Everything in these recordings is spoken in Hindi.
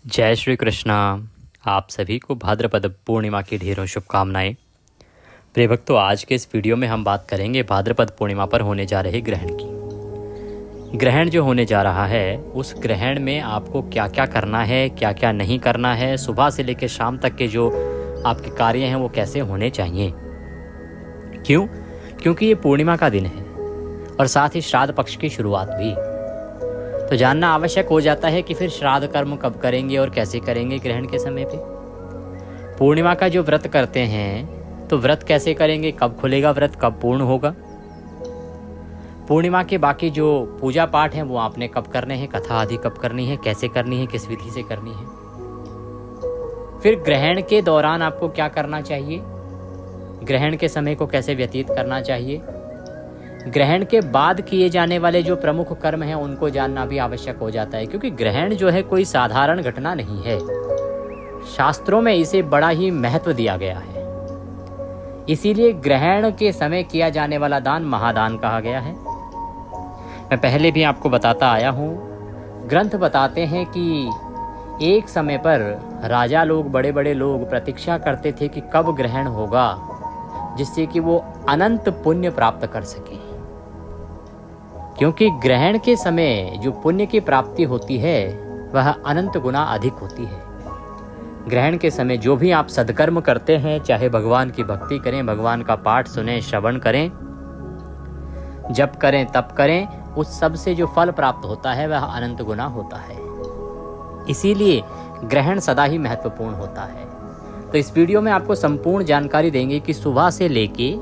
जय श्री कृष्णा। आप सभी को भाद्रपद पूर्णिमा की ढेरों शुभकामनाएं। प्रिय भक्तों, आज के इस वीडियो में हम बात करेंगे भाद्रपद पूर्णिमा पर होने जा रहे ग्रहण की। ग्रहण जो होने जा रहा है, उस ग्रहण में आपको क्या क्या करना है, क्या क्या नहीं करना है, सुबह से लेकर शाम तक के जो आपके कार्य हैं वो कैसे होने चाहिए। क्यों? क्योंकि ये पूर्णिमा का दिन है और साथ ही श्राद्ध पक्ष की शुरुआत भी। तो जानना आवश्यक हो जाता है कि फिर श्राद्ध कर्म कब करेंगे और कैसे करेंगे ग्रहण के समय पे। पूर्णिमा का जो व्रत करते हैं तो व्रत कैसे करेंगे, कब खुलेगा व्रत, कब पूर्ण होगा। पूर्णिमा के बाकी जो पूजा पाठ हैं वो आपने कब करने हैं, कथा आदि कब करनी है, कैसे करनी है, किस विधि से करनी है। फिर ग्रहण के दौरान आपको क्या करना चाहिए, ग्रहण के समय को कैसे व्यतीत करना चाहिए। ग्रहण के बाद किए जाने वाले जो प्रमुख कर्म हैं उनको जानना भी आवश्यक हो जाता है, क्योंकि ग्रहण जो है कोई साधारण घटना नहीं है। शास्त्रों में इसे बड़ा ही महत्व दिया गया है। इसीलिए ग्रहण के समय किया जाने वाला दान महादान कहा गया है। मैं पहले भी आपको बताता आया हूँ, ग्रंथ बताते हैं कि एक समय पर राजा लोग, बड़े बड़े लोग प्रतीक्षा करते थे कि कब ग्रहण होगा, जिससे कि वो अनंत पुण्य प्राप्त कर सके। क्योंकि ग्रहण के समय जो पुण्य की प्राप्ति होती है वह अनंत गुना अधिक होती है। ग्रहण के समय जो भी आप सदकर्म करते हैं, चाहे भगवान की भक्ति करें, भगवान का पाठ सुने, श्रवण करें, जप करें, तप करें, उस सब से जो फल प्राप्त होता है वह अनंत गुना होता है। इसीलिए ग्रहण सदा ही महत्वपूर्ण होता है। तो इस वीडियो में आपको संपूर्ण जानकारी देंगे कि सुबह से लेके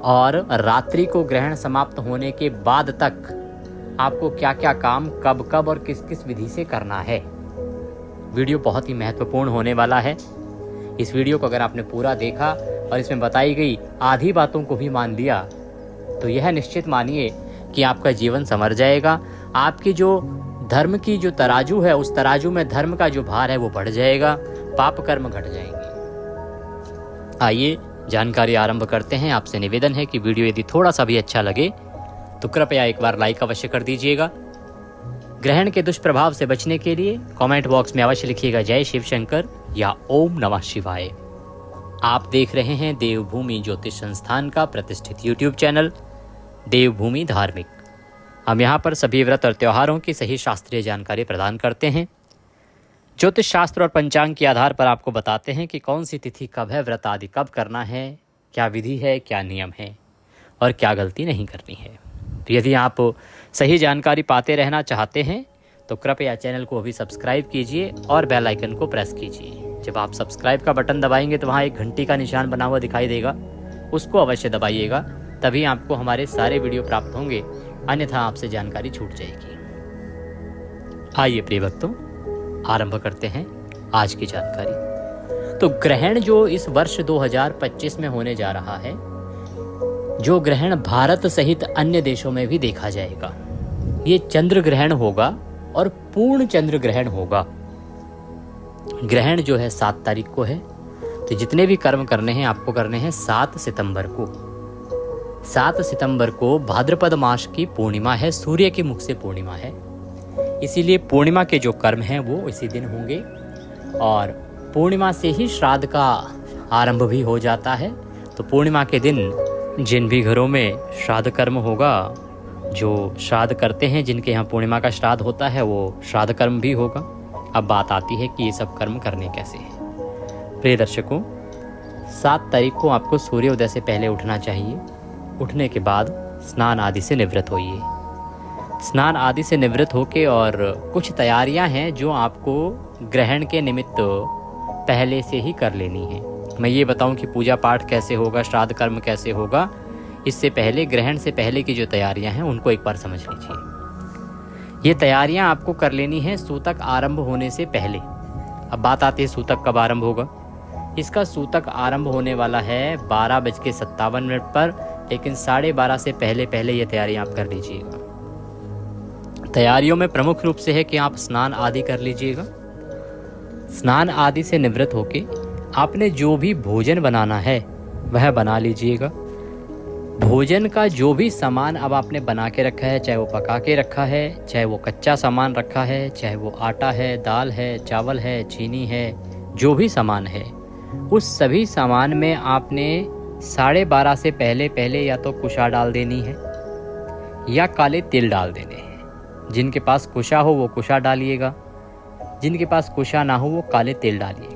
और रात्रि को ग्रहण समाप्त होने के बाद तक आपको क्या क्या काम कब कब और किस किस विधि से करना है। वीडियो बहुत ही महत्वपूर्ण होने वाला है। इस वीडियो को अगर आपने पूरा देखा और इसमें बताई गई आधी बातों को भी मान लिया तो यह निश्चित मानिए कि आपका जीवन संवर जाएगा। आपकी जो धर्म की जो तराजू है, उस तराजू में धर्म का जो भार है वो बढ़ जाएगा, पाप कर्म घट जाएंगे। आइए जानकारी आरंभ करते हैं। आपसे निवेदन है कि वीडियो यदि थोड़ा सा भी अच्छा लगे तो कृपया एक बार लाइक अवश्य कर दीजिएगा। ग्रहण के दुष्प्रभाव से बचने के लिए कमेंट बॉक्स में अवश्य लिखिएगा जय शिव शंकर या ओम नमः शिवाय। आप देख रहे हैं देवभूमि ज्योतिष संस्थान का प्रतिष्ठित यूट्यूब चैनल देवभूमि धार्मिक। हम यहाँ पर सभी व्रत और त्योहारों की सही शास्त्रीय जानकारी प्रदान करते हैं। ज्योतिष शास्त्र और पंचांग के आधार पर आपको बताते हैं कि कौन सी तिथि कब है, व्रत आदि कब करना है, क्या विधि है, क्या नियम है और क्या गलती नहीं करनी है। तो यदि आप सही जानकारी पाते रहना चाहते हैं तो कृपया चैनल को अभी सब्सक्राइब कीजिए और बेल आइकन को प्रेस कीजिए। जब आप सब्सक्राइब का बटन दबाएंगे तो वहाँ एक घंटी का निशान बना हुआ दिखाई देगा, उसको अवश्य दबाइएगा, तभी आपको हमारे सारे वीडियो प्राप्त होंगे, अन्यथा आपसे जानकारी छूट जाएगी। आइए प्रिय भक्तों, आरंभ करते हैं आज की जानकारी। तो ग्रहण जो इस वर्ष 2025 में होने जा रहा है, जो ग्रहण भारत सहित अन्य देशों में भी देखा जाएगा, ये चंद्र ग्रहण होगा और पूर्ण चंद्र ग्रहण होगा। ग्रहण जो है 7 तारीख को है। तो जितने भी कर्म करने हैं आपको करने हैं 7 सितंबर को। 7 सितंबर को भाद्रपद मास की पूर्णिमा है, सूर्य के मुख से पूर्णिमा है। इसीलिए पूर्णिमा के जो कर्म हैं वो इसी दिन होंगे और पूर्णिमा से ही श्राद्ध का आरंभ भी हो जाता है। तो पूर्णिमा के दिन जिन भी घरों में श्राद्ध कर्म होगा, जो श्राद्ध करते हैं, जिनके यहाँ पूर्णिमा का श्राद्ध होता है, वो श्राद्ध कर्म भी होगा। अब बात आती है कि ये सब कर्म करने कैसे हैं। प्रिय दर्शकों, 7 तारीख को आपको सूर्योदय से पहले उठना चाहिए। उठने के बाद स्नान आदि से निवृत्त होइए। स्नान आदि से निवृत्त होके और कुछ तैयारियां हैं जो आपको ग्रहण के निमित्त पहले से ही कर लेनी है। मैं ये बताऊं कि पूजा पाठ कैसे होगा, श्राद्ध कर्म कैसे होगा, इससे पहले ग्रहण से पहले की जो तैयारियां हैं उनको एक बार समझ लीजिए। ये तैयारियां आपको कर लेनी है सूतक आरंभ होने से पहले। अब बात आती है सूतक कब आरंभ होगा। इसका सूतक आरंभ होने वाला है 12:57 पर, लेकिन 12:30 से पहले पहले ये तैयारी आप कर लीजिएगा। तैयारियों में प्रमुख रूप से है कि आप स्नान आदि कर लीजिएगा। स्नान आदि से निवृत्त होके आपने जो भी भोजन बनाना है वह बना लीजिएगा। भोजन का जो भी सामान अब आपने बना के रखा है, चाहे वो पका के रखा है, चाहे वो कच्चा सामान रखा है, चाहे वो आटा है, दाल है, चावल है, चीनी है, जो भी सामान है, उस सभी सामान में आपने 12:30 से पहले या तो कुशा डाल देनी है या काले तिल डाल देने हैं। जिनके पास कुशा हो वो कुशा डालिएगा, जिनके पास कुशा ना हो वो काले तिल डालिएगा।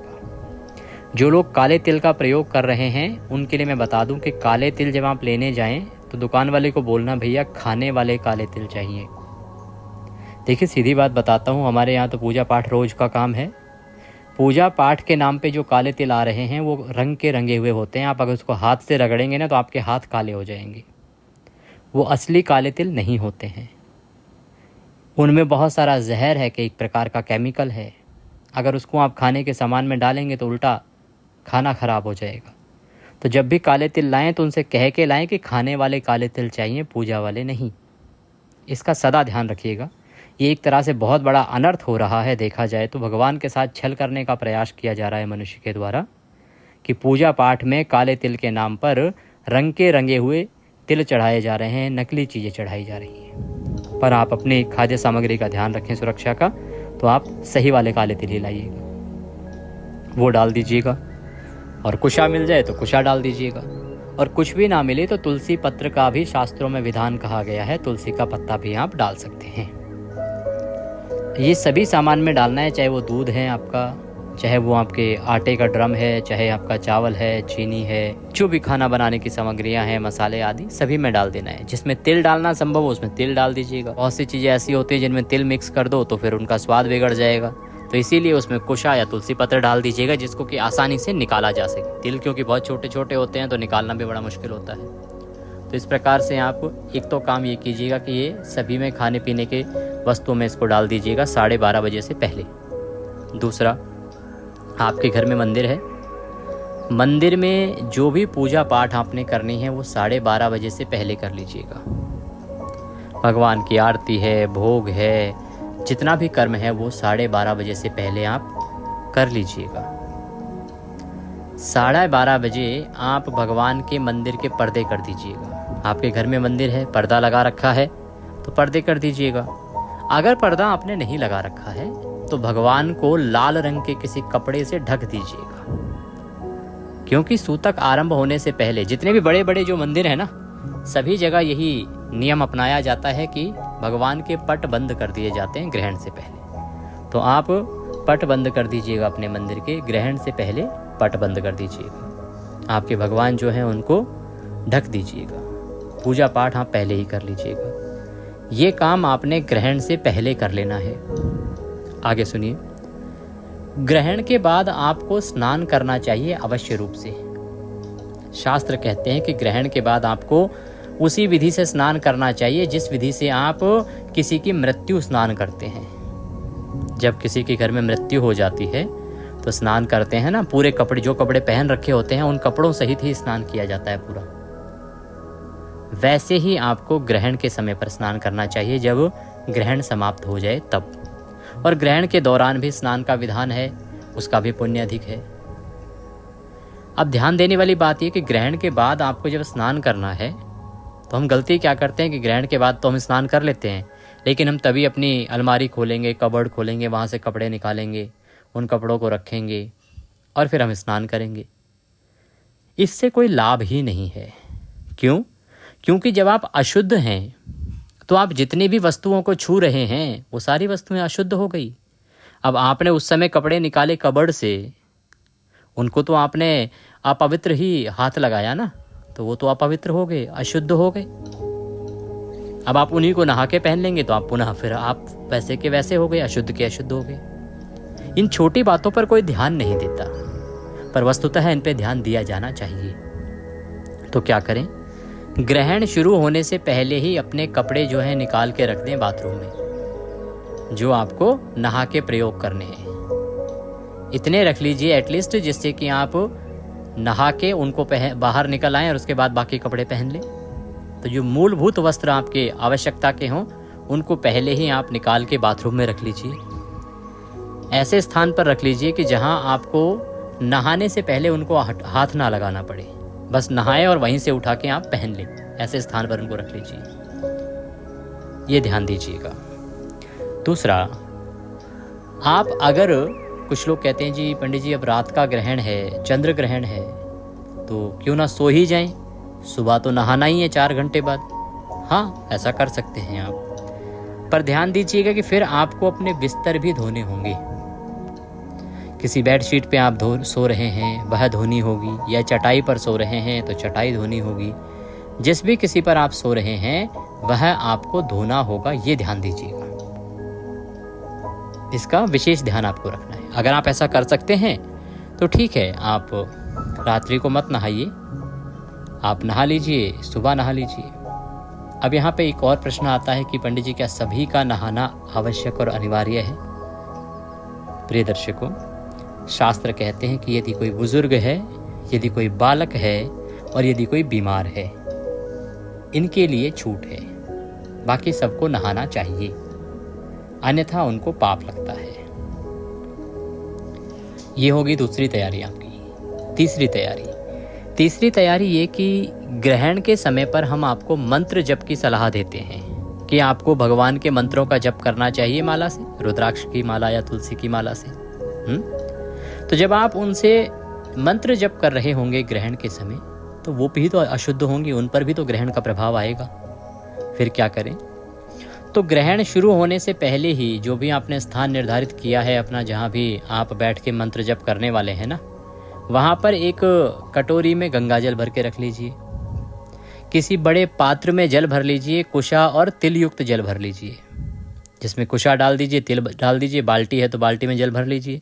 जो लोग काले तिल का प्रयोग कर रहे हैं उनके लिए मैं बता दूं कि काले तिल जब आप लेने जाएं तो दुकान वाले को बोलना भैया खाने वाले काले तिल चाहिए। देखिए सीधी बात बताता हूं, हमारे यहाँ तो पूजा पाठ रोज का काम है। पूजा पाठ के नाम पे जो काले तिल आ रहे हैं वो रंग के रंगे हुए होते हैं। आप अगर उसको हाथ से रगड़ेंगे ना तो आपके हाथ काले हो जाएंगे। वो असली काले तिल नहीं होते हैं। उनमें बहुत सारा जहर है कि एक प्रकार का केमिकल है। अगर उसको आप खाने के सामान में डालेंगे तो उल्टा खाना ख़राब हो जाएगा। तो जब भी काले तिल लाएं तो उनसे कह के लाएं कि खाने वाले काले तिल चाहिए, पूजा वाले नहीं। इसका सदा ध्यान रखिएगा। ये एक तरह से बहुत बड़ा अनर्थ हो रहा है। देखा जाए तो भगवान के साथ छल करने का प्रयास किया जा रहा है मनुष्य के द्वारा कि पूजा पाठ में काले तिल के नाम पर रंग के रंगे हुए तिल चढ़ाए जा रहे हैं, नकली चीज़ें चढ़ाई जा रही हैं। पर आप अपनी खाद्य सामग्री का ध्यान रखें सुरक्षा का, तो आप सही वाले काले तिल ही लाइएगा, वो डाल दीजिएगा। और कुशा मिल जाए तो कुशा डाल दीजिएगा, और कुछ भी ना मिले तो तुलसी पत्र का भी शास्त्रों में विधान कहा गया है, तुलसी का पत्ता भी आप डाल सकते हैं। ये सभी सामान में डालना है, चाहे वो दूध है आपका, चाहे वो आपके आटे का ड्रम है, चाहे आपका चावल है, चीनी है, जो भी खाना बनाने की सामग्रियां हैं, मसाले आदि सभी में डाल देना है। जिसमें तिल डालना संभव हो उसमें तिल डाल दीजिएगा। बहुत सी चीज़ें ऐसी होती हैं जिनमें तिल मिक्स कर दो तो फिर उनका स्वाद बिगड़ जाएगा, तो इसीलिए उसमें कुशा या तुलसी पत्र डाल दीजिएगा, जिसको कि आसानी से निकाला जा सके। तिल क्योंकि बहुत छोटे छोटे होते हैं तो निकालना भी बड़ा मुश्किल होता है। तो इस प्रकार से आप एक तो काम ये कीजिएगा कि ये सभी में खाने पीने के वस्तुओं में इसको डाल दीजिएगा 12:30 बजे से पहले। दूसरा, आपके घर में मंदिर है, मंदिर में जो भी पूजा पाठ आपने करनी है वो 12:30 बजे से पहले कर लीजिएगा। भगवान की आरती है, भोग है, जितना भी कर्म है वो 12:30 बजे से पहले आप कर लीजिएगा। 12:30 बजे आप भगवान के मंदिर के पर्दे कर दीजिएगा। आपके घर में मंदिर है, पर्दा लगा रखा है तो पर्दे कर दीजिएगा। अगर पर्दा आपने नहीं लगा रखा है तो भगवान को लाल रंग के किसी कपड़े से ढक दीजिएगा, क्योंकि सूतक आरंभ होने से पहले जितने भी बड़े बड़े जो मंदिर है ना, सभी जगह यही नियम अपनाया जाता है कि भगवान के पट बंद कर दिए जाते हैं ग्रहण से पहले। तो आप पट बंद कर दीजिएगा अपने मंदिर के, ग्रहण से पहले पट बंद कर दीजिएगा। आपके भगवान जो हैं उनको ढक दीजिएगा। पूजा पाठ आप पहले ही कर लीजिएगा। ये काम आपने ग्रहण से पहले कर लेना है। आगे सुनिए, ग्रहण के बाद आपको स्नान करना चाहिए अवश्य रूप से। शास्त्र कहते हैं कि ग्रहण के बाद आपको उसी विधि से स्नान करना चाहिए जिस विधि से आप किसी की मृत्यु स्नान करते हैं। जब किसी के घर में मृत्यु हो जाती है तो स्नान करते हैं ना, पूरे कपड़े, जो कपड़े पहन रखे होते हैं उन कपड़ों सहित ही स्नान किया जाता है पूरा। वैसे ही आपको ग्रहण के समय पर स्नान करना चाहिए, जब ग्रहण समाप्त हो जाए तब। और ग्रहण के दौरान भी स्नान का विधान है, उसका भी पुण्य अधिक है। अब ध्यान देने वाली बात यह कि ग्रहण के बाद आपको जब स्नान करना है तो हम गलती क्या करते हैं कि ग्रहण के बाद तो हम स्नान कर लेते हैं, लेकिन हम तभी अपनी अलमारी खोलेंगे, कबर्ड खोलेंगे, वहाँ से कपड़े निकालेंगे, उन कपड़ों को रखेंगे और फिर हम स्नान करेंगे। इससे कोई लाभ ही नहीं है। क्यों? क्योंकि जब आप अशुद्ध हैं तो आप जितनी भी वस्तुओं को छू रहे हैं वो सारी वस्तुएं अशुद्ध हो गई। अब आपने उस समय कपड़े निकाले कबर्ड से, उनको तो आपने अपवित्र ही हाथ लगाया ना, तो वो तो अपवित्र हो गए, अशुद्ध हो गए। अब आप उन्हीं को नहा के पहन लेंगे तो आप पुनः फिर आप वैसे के वैसे हो गए, अशुद्ध के अशुद्ध हो गए। इन छोटी बातों पर कोई ध्यान नहीं देता, पर वस्तुतः इन पे ध्यान दिया जाना चाहिए। तो क्या करें? ग्रहण शुरू होने से पहले ही अपने कपड़े जो है निकाल के रख दें बाथरूम में, जो आपको नहा के प्रयोग करने हैं। इतने रख लीजिए एटलीस्ट, जिससे कि आप नहा के उनको बाहर निकल आएं और उसके बाद बाकी कपड़े पहन लें। तो जो मूलभूत वस्त्र आपके आवश्यकता के हों उनको पहले ही आप निकाल के बाथरूम में रख लीजिए। ऐसे स्थान पर रख लीजिए कि जहां आपको नहाने से पहले उनको हाथ ना लगाना पड़े, बस नहाएं और वहीं से उठा के आप पहन लें। ऐसे स्थान पर उनको रख लीजिए, ये ध्यान दीजिएगा। दूसरा, आप अगर, कुछ लोग कहते हैं जी पंडित जी अब रात का ग्रहण है, चंद्र ग्रहण है, तो क्यों ना सो ही जाएं, सुबह तो नहाना ही है 4 घंटे बाद। हाँ, ऐसा कर सकते हैं आप, पर ध्यान दीजिएगा कि फिर आपको अपने बिस्तर भी धोने होंगे। किसी बेडशीट पे आप सो रहे हैं, वह धोनी होगी, या चटाई पर सो रहे हैं तो चटाई धोनी होगी। जिस भी किसी पर आप सो रहे हैं वह आपको धोना होगा, ये ध्यान दीजिएगा। इसका विशेष ध्यान आपको रखना है। अगर आप ऐसा कर सकते हैं तो ठीक है, आप रात्रि को मत नहाइए, आप नहा लीजिए, सुबह नहा लीजिए। अब यहाँ पे एक और प्रश्न आता है कि पंडित जी क्या सभी का नहाना आवश्यक और अनिवार्य है? प्रिय दर्शकों, शास्त्र कहते हैं कि यदि कोई बुजुर्ग है, यदि कोई बालक है और यदि कोई बीमार है, इनके लिए छूट है, बाकी सबको नहाना चाहिए, अन्यथा उनको पाप लगता है। ये होगी दूसरी तैयारी आपकी। तीसरी तैयारी ये कि ग्रहण के समय पर हम आपको मंत्र जप की सलाह देते हैं कि आपको भगवान के मंत्रों का जप करना चाहिए माला से, रुद्राक्ष की माला या तुलसी की माला से। तो जब आप उनसे मंत्र जप कर रहे होंगे ग्रहण के समय, तो वो भी तो अशुद्ध होंगी, उन पर भी तो ग्रहण का प्रभाव आएगा। फिर क्या करें? तो ग्रहण शुरू होने से पहले ही जो भी आपने स्थान निर्धारित किया है अपना, जहाँ भी आप बैठ के मंत्र जप करने वाले हैं ना, वहाँ पर एक कटोरी में गंगाजल भर के रख लीजिए। किसी बड़े पात्र में जल भर लीजिए, कुशा और तिल युक्त जल भर लीजिए, जिसमें कुशा डाल दीजिए, तिल डाल दीजिए, बाल्टी है तो बाल्टी में जल भर लीजिए।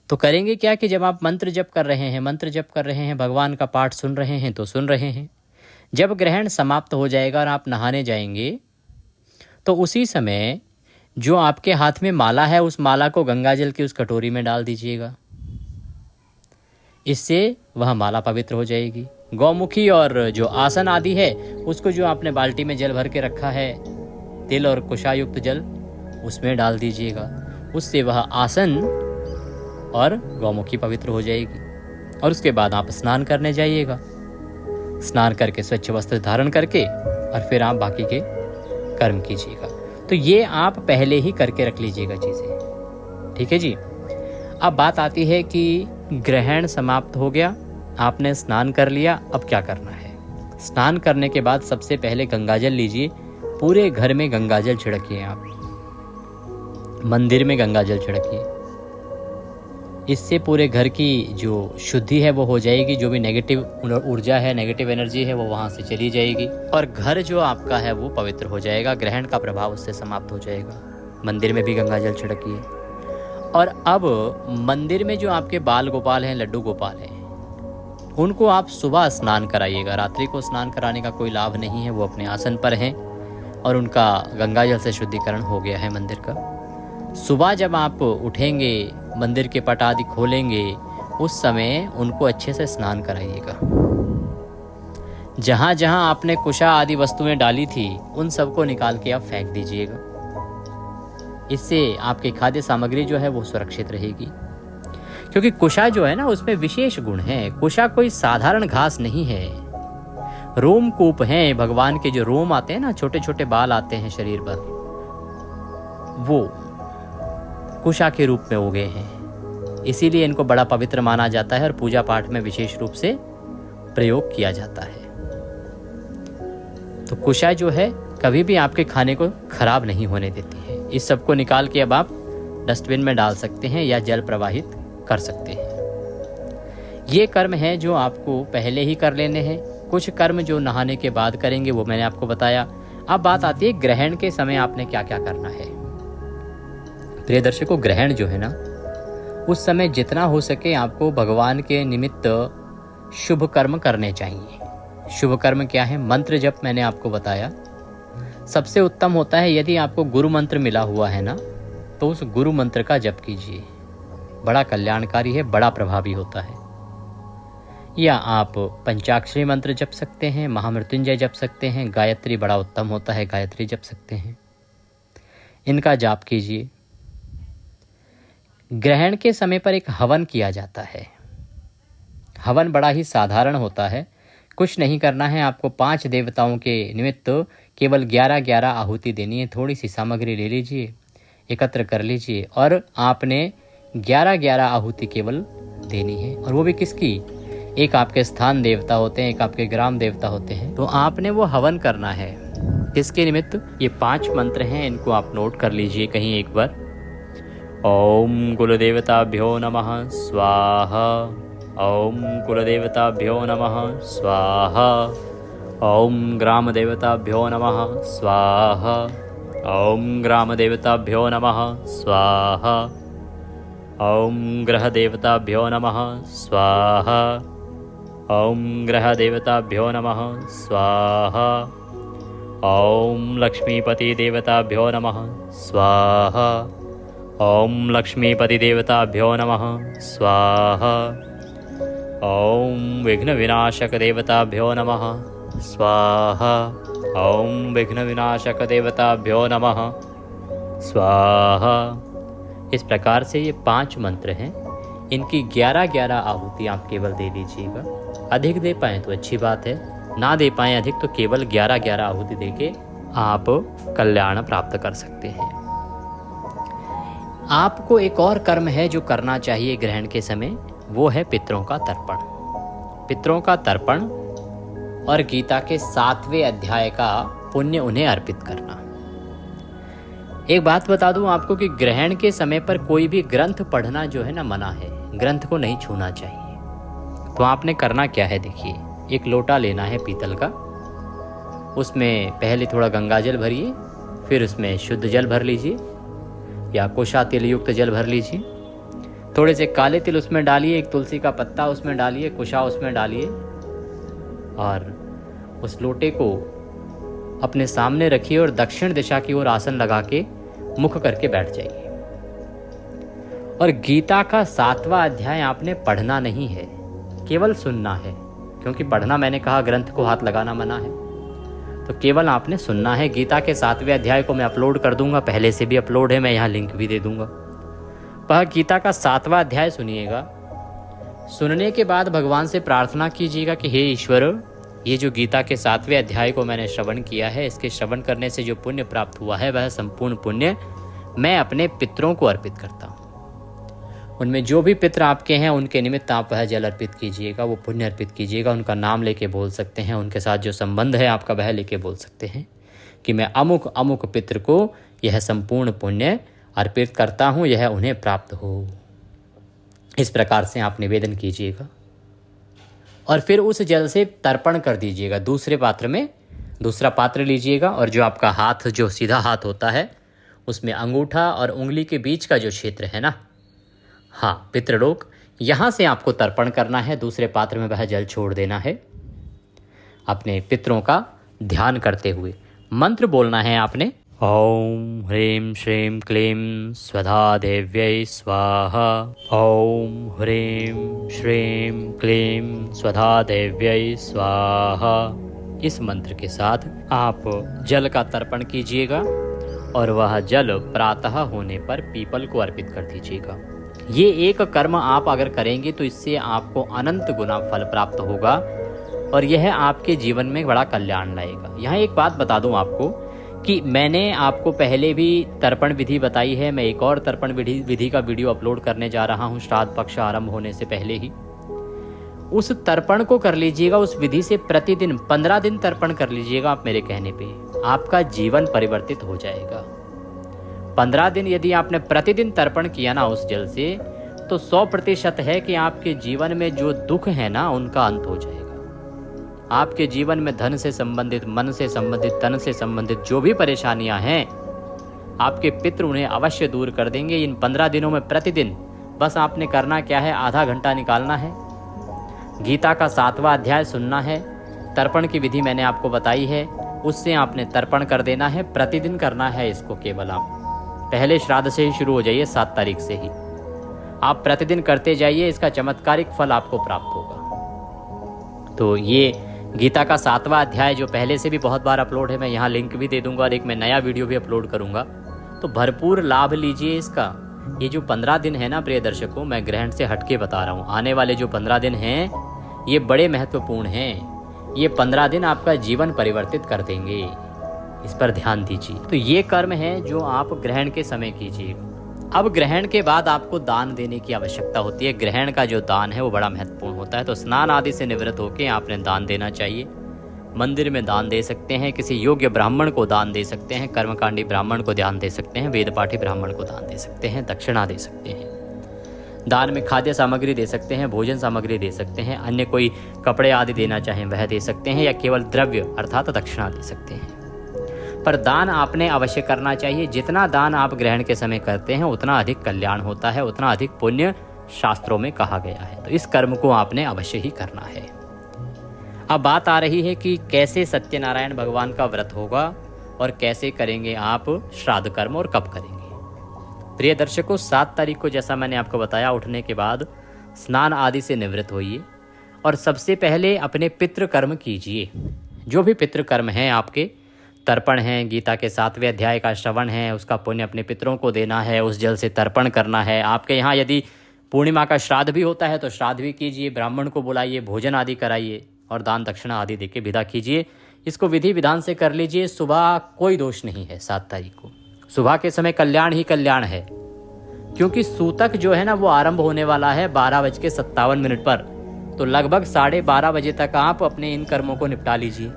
तो करेंगे क्या कि जब आप मंत्र जप कर रहे हैं, भगवान का पाठ सुन रहे हैं तो सुन रहे हैं, जब ग्रहण समाप्त हो जाएगा और आप नहाने जाएंगे तो उसी समय जो आपके हाथ में माला है, उस माला को गंगाजल की उस कटोरी में डाल दीजिएगा। इससे वह माला पवित्र हो जाएगी। गौमुखी और जो आसन आदि है, उसको जो आपने बाल्टी में जल भर के रखा है, तिल और कुशायुक्त जल, उसमें डाल दीजिएगा। उससे वह आसन और गौमुखी पवित्र हो जाएगी। और उसके बाद आप स्नान करने जाइएगा। स्नान करके स्वच्छ वस्त्र धारण करके और फिर आप बाकी के कर्म कीजिएगा। तो ये आप पहले ही करके रख लीजिएगा चीज़ें, ठीक है जी। अब बात आती है कि ग्रहण समाप्त हो गया, आपने स्नान कर लिया, अब क्या करना है? स्नान करने के बाद सबसे पहले गंगाजल लीजिए, पूरे घर में गंगाजल छिड़किए, आप मंदिर में गंगाजल छिड़किए। इससे पूरे घर की जो शुद्धि है वो हो जाएगी, जो भी नेगेटिव ऊर्जा है, नेगेटिव एनर्जी है, वो वहाँ से चली जाएगी और घर जो आपका है वो पवित्र हो जाएगा। ग्रहण का प्रभाव उससे समाप्त हो जाएगा। मंदिर में भी गंगाजल छिड़किए। और अब मंदिर में जो आपके बाल गोपाल हैं, लड्डू गोपाल हैं, उनको आप सुबह स्नान कराइएगा। रात्रि को स्नान कराने का कोई लाभ नहीं है, वो अपने आसन पर हैं और उनका गंगाजल से शुद्धिकरण हो गया है मंदिर का। सुबह जब आप उठेंगे, मंदिर के पट आदि खोलेंगे, उस समय उनको अच्छे से स्नान कराइएगा। जहाँ जहाँ आपने कुशा आदि वस्तुएं डाली थी, उन सबको निकाल के आप फेंक दीजिएगा। इससे आपकी खाद्य सामग्री जो है वो सुरक्षित रहेगी। क्योंकि कुशा जो है ना, उसमें विशेष गुण है। कुशा कोई साधारण घास नहीं है, रोमकूप हैं। भगवान के जो रोम आते हैं ना, छोटे छोटे बाल आते हैं शरीर पर, वो कुशा के रूप में उगे हैं। इसीलिए इनको बड़ा पवित्र माना जाता है और पूजा पाठ में विशेष रूप से प्रयोग किया जाता है। तो कुशा जो है कभी भी आपके खाने को खराब नहीं होने देती है। इस सब को निकाल के अब आप डस्टबिन में डाल सकते हैं या जल प्रवाहित कर सकते हैं। ये कर्म है जो आपको पहले ही कर लेने हैं। कुछ कर्म जो नहाने के बाद करेंगे वो मैंने आपको बताया। अब बात आती है ग्रहण के समय आपने क्या क्या करना है। प्रिय दर्शकों, ग्रहण जो है ना, उस समय जितना हो सके आपको भगवान के निमित्त शुभ कर्म करने चाहिए। शुभ कर्म क्या है? मंत्र जप मैंने आपको बताया। सबसे उत्तम होता है यदि आपको गुरु मंत्र मिला हुआ है ना, तो उस गुरु मंत्र का जप कीजिए। बड़ा कल्याणकारी है, बड़ा प्रभावी होता है। या आप पंचाक्षरी मंत्र जप सकते हैं, महामृत्युंजय जप सकते हैं, गायत्री बड़ा उत्तम होता है, गायत्री जप सकते हैं। इनका जाप कीजिए। ग्रहण के समय पर एक हवन किया जाता है। हवन बड़ा ही साधारण होता है। कुछ नहीं करना है, आपको 5 देवताओं के निमित्त केवल 11-11 आहुति देनी है। थोड़ी सी सामग्री ले लीजिए, एकत्र कर लीजिए और आपने 11-11 आहुति केवल देनी है। और वो भी किसकी? एक आपके स्थान देवता होते हैं, एक आपके ग्राम देवता होते हैं, तो आपने वो हवन करना है। किसके निमित्त? ये 5 मंत्र हैं, इनको आप नोट कर लीजिए कहीं एक बार। ओम कुलदेवताभ्यो नमः स्वाहा। ओम कुलदेवताभ्यो नमः स्वाहा। ओम ग्राम देवताभ्यो नमः स्वाहा। ओम ग्राम देवताभ्यो नमः स्वाहा। ओम ग्रह देवताभ्यो नमः स्वाहा। ओम ग्रह देवताभ्यो नमः स्वाहा। ओम लक्ष्मीपति देवताभ्यो नमः स्वाहा। ओम लक्ष्मीपति देवताभ्यो नमः स्वाहा। ओम विघ्न विनाशक देवताभ्यो नमः स्वाहा। ओम विघ्न विनाशक देवताभ्यो नमः स्वाहा। इस प्रकार से ये 5 मंत्र हैं, इनकी 11-11 आहुति आप केवल दे लीजिएगा। अधिक दे पाएँ तो अच्छी बात है, ना दे पाएँ अधिक तो केवल 11-11 आहुति देके आप कल्याण प्राप्त कर सकते हैं। आपको एक और कर्म है जो करना चाहिए ग्रहण के समय, वो है पितरों का तर्पण। पितरों का तर्पण और गीता के 7वें अध्याय का पुण्य उन्हें अर्पित करना। एक बात बता दूं आपको कि ग्रहण के समय पर कोई भी ग्रंथ पढ़ना जो है ना मना है, ग्रंथ को नहीं छूना चाहिए। तो आपने करना क्या है, देखिए, एक लोटा लेना है पीतल का, उसमें पहले थोड़ा गंगाजल भरिए, फिर उसमें शुद्ध जल भर लीजिए या कोशा तिल युक्त जल भर लीजिए। थोड़े से काले तिल उसमें डालिए, एक तुलसी का पत्ता उसमें डालिए, कुशा उसमें डालिए और उस लोटे को अपने सामने रखिए और दक्षिण दिशा की ओर आसन लगा के मुख करके बैठ जाइए। और गीता का 7वां अध्याय आपने पढ़ना नहीं है, केवल सुनना है, क्योंकि पढ़ना मैंने कहा ग्रंथ को हाथ लगाना मना है, तो केवल आपने सुनना है। गीता के 7वें अध्याय को मैं अपलोड कर दूंगा, पहले से भी अपलोड है, मैं यहाँ लिंक भी दे दूंगा। वह गीता का 7वां अध्याय सुनिएगा। सुनने के बाद भगवान से प्रार्थना कीजिएगा कि हे ईश्वर, ये जो गीता के 7वें अध्याय को मैंने श्रवण किया है, इसके श्रवण करने से जो पुण्य प्राप्त हुआ है वह संपूर्ण पुण्य मैं अपने पितरों को अर्पित करता हूँ। उनमें जो भी पितर आपके हैं उनके निमित्त आप वह जल अर्पित कीजिएगा, वो पुण्य अर्पित कीजिएगा। उनका नाम लेके बोल सकते हैं, उनके साथ जो संबंध है आपका वह लेके बोल सकते हैं कि मैं अमुक अमुक पितर को यह संपूर्ण पुण्य अर्पित करता हूँ, यह उन्हें प्राप्त हो। इस प्रकार से आप निवेदन कीजिएगा और फिर उस जल से तर्पण कर दीजिएगा। दूसरे पात्र में दूसरा पात्र लीजिएगा और जो आपका हाथ, जो सीधा हाथ होता है, उसमें अंगूठा और उंगली के बीच का जो क्षेत्र है ना, हाँ, पितृलोक, यहाँ से आपको तर्पण करना है। दूसरे पात्र में वह जल छोड़ देना है। अपने पितरों का ध्यान करते हुए मंत्र बोलना है आपने। ओम ह्रीं श्रीं क्लीं स्वधा देव्यै स्वाहा। ओम ह्रीं श्रीं क्लीं स्वधा देव्यै स्वाहा। इस मंत्र के साथ आप जल का तर्पण कीजिएगा और वह जल प्रातः होने पर पीपल को अर्पित कर दीजिएगा। ये एक कर्म आप अगर करेंगे तो इससे आपको अनंत गुना फल प्राप्त होगा और यह आपके जीवन में बड़ा कल्याण लाएगा। यहाँ एक बात बता दूं आपको कि मैंने आपको पहले भी तर्पण विधि बताई है। मैं एक और तर्पण विधि का वीडियो अपलोड करने जा रहा हूँ श्राद्ध पक्ष आरंभ होने से पहले ही। उस तर्पण को कर लीजिएगा, उस विधि से प्रतिदिन 15 दिन तर्पण कर लीजिएगा। आप मेरे कहने पे आपका जीवन परिवर्तित हो जाएगा। 15 दिन यदि आपने प्रतिदिन तर्पण किया ना उस जल से, तो 100% है कि आपके जीवन में जो दुख है ना उनका अंत हो जाएगा। आपके जीवन में धन से संबंधित, मन से संबंधित, तन से संबंधित जो भी परेशानियां हैं, आपके पितृ उन्हें अवश्य दूर कर देंगे। इन 15 दिनों में प्रतिदिन बस आपने करना क्या है, आधा घंटा निकालना है, गीता का 7वां अध्याय सुनना है, तर्पण की विधि मैंने आपको बताई है, उससे आपने तर्पण कर देना है। प्रतिदिन करना है इसको। केवल आप पहले श्राद्ध से ही शुरू हो जाइए, 7 तारीख से ही आप प्रतिदिन करते जाइए, इसका चमत्कारिक फल आपको प्राप्त होगा। तो ये गीता का 7वां अध्याय जो पहले से भी बहुत बार अपलोड है, मैं यहाँ लिंक भी दे दूंगा और एक मैं नया वीडियो भी अपलोड करूंगा, तो भरपूर लाभ लीजिए इसका। ये जो 15 दिन है ना प्रिय दर्शकों, मैं ग्रहण से हटके बता रहा हूँ, आने वाले जो 15 दिन हैं ये बड़े महत्वपूर्ण हैं। ये 15 दिन आपका जीवन परिवर्तित कर देंगे। इस पर ध्यान दीजिए। तो ये कर्म है जो आप ग्रहण के समय कीजिए। अब ग्रहण के बाद आपको दान देने की आवश्यकता होती है। ग्रहण का जो दान है वो बड़ा महत्वपूर्ण होता है। तो स्नान आदि से निवृत्त होकर आपने दान देना चाहिए। मंदिर में दान दे सकते हैं, किसी योग्य ब्राह्मण को दान दे सकते हैं, कर्मकांडी ब्राह्मण को दान दे सकते हैं, वेदपाठी ब्राह्मण को दान दे सकते हैं, दक्षिणा दे सकते हैं। दान में खाद्य सामग्री दे सकते हैं, भोजन सामग्री दे सकते हैं, अन्य कोई कपड़े आदि देना चाहें वह दे सकते हैं, या केवल द्रव्य अर्थात दक्षिणा दे सकते हैं। पर दान आपने अवश्य करना चाहिए। जितना दान आप ग्रहण के समय करते हैं उतना अधिक कल्याण होता है, उतना अधिक पुण्य शास्त्रों में कहा गया है। तो इस कर्म को आपने अवश्य ही करना है। अब बात आ रही है कि कैसे सत्यनारायण भगवान का व्रत होगा और कैसे करेंगे आप श्राद्ध कर्म और कब करेंगे। प्रिय दर्शकों, 7 तारीख को जैसा मैंने आपको बताया, उठने के बाद स्नान आदि से निवृत्त होइए और सबसे पहले अपने पितृ कर्म कीजिए। जो भी पितृ कर्म हैं आपके, तर्पण है, गीता के 7वें अध्याय का श्रवण है, उसका पुण्य अपने पितरों को देना है, उस जल से तर्पण करना है। आपके यहाँ यदि पूर्णिमा का श्राद्ध भी होता है तो श्राद्ध भी कीजिए, ब्राह्मण को बुलाइए, भोजन आदि कराइए और दान दक्षिणा आदि देके विदा कीजिए। इसको विधि विधान से कर लीजिए। सुबह कोई दोष नहीं है। 7 तारीख को सुबह के समय कल्याण ही कल्याण है, क्योंकि सूतक जो है ना वो आरंभ होने वाला है 12:57 पर। तो लगभग 12:30 बजे तक आप अपने इन कर्मों को निपटा लीजिए।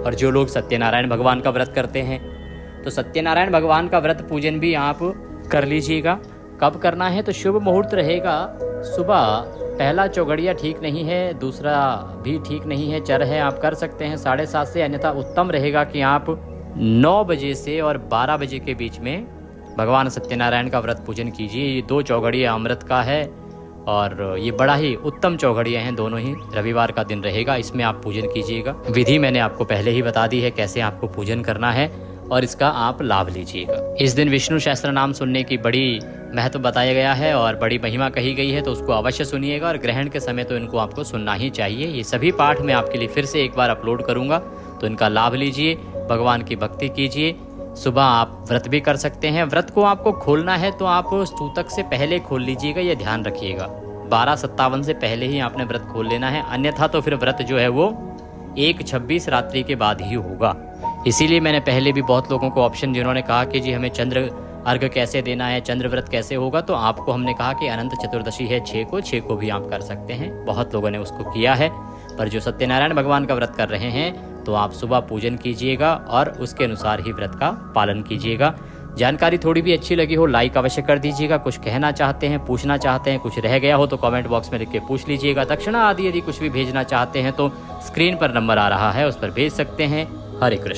और जो लोग सत्यनारायण भगवान का व्रत करते हैं तो सत्यनारायण भगवान का व्रत पूजन भी आप कर लीजिएगा। कब करना है? तो शुभ मुहूर्त रहेगा सुबह। पहला चौघड़िया ठीक नहीं है, दूसरा भी ठीक नहीं है, चर है, आप कर सकते हैं 7:30 से। अन्यथा उत्तम रहेगा कि आप 9 बजे से और 12 बजे के बीच में भगवान सत्यनारायण का व्रत पूजन कीजिए। ये 2 चौघड़िया अमृत का है और ये बड़ा ही उत्तम चौघड़िया हैं। दोनों ही रविवार का दिन रहेगा, इसमें आप पूजन कीजिएगा। विधि मैंने आपको पहले ही बता दी है कैसे आपको पूजन करना है और इसका आप लाभ लीजिएगा। इस दिन विष्णु सहस्त्र नाम सुनने की बड़ी महत्व बताया गया है और बड़ी महिमा कही गई है, तो उसको अवश्य सुनिएगा। और ग्रहण के समय तो इनको आपको सुनना ही चाहिए। ये सभी पाठ मैं आपके लिए फिर से एक बार अपलोड करूंगा, तो इनका लाभ लीजिए, भगवान की भक्ति कीजिए। सुबह आप व्रत भी कर सकते हैं। व्रत को आपको खोलना है तो आप सूतक से पहले खोल लीजिएगा, ये ध्यान रखिएगा। 12:57 से पहले ही आपने व्रत खोल लेना है, अन्यथा तो फिर व्रत जो है वो 1:26 रात्रि के बाद ही होगा। इसीलिए मैंने पहले भी बहुत लोगों को ऑप्शन, जिन्होंने कहा कि जी हमें चंद्र अर्घ कैसे देना है, चंद्र व्रत कैसे होगा, तो आपको हमने कहा कि अनंत चतुर्दशी है 6 को भी आप कर सकते हैं। बहुत लोगों ने उसको किया है। पर जो सत्यनारायण भगवान का व्रत कर रहे हैं तो आप सुबह पूजन कीजिएगा और उसके अनुसार ही व्रत का पालन कीजिएगा। जानकारी थोड़ी भी अच्छी लगी हो लाइक अवश्य कर दीजिएगा। कुछ कहना चाहते हैं, पूछना चाहते हैं, कुछ रह गया हो तो कमेंट बॉक्स में लिख के पूछ लीजिएगा। दक्षिणा आदि यदि कुछ भी भेजना चाहते हैं तो स्क्रीन पर नंबर आ रहा है, उस पर भेज सकते हैं। हरे कृष्ण।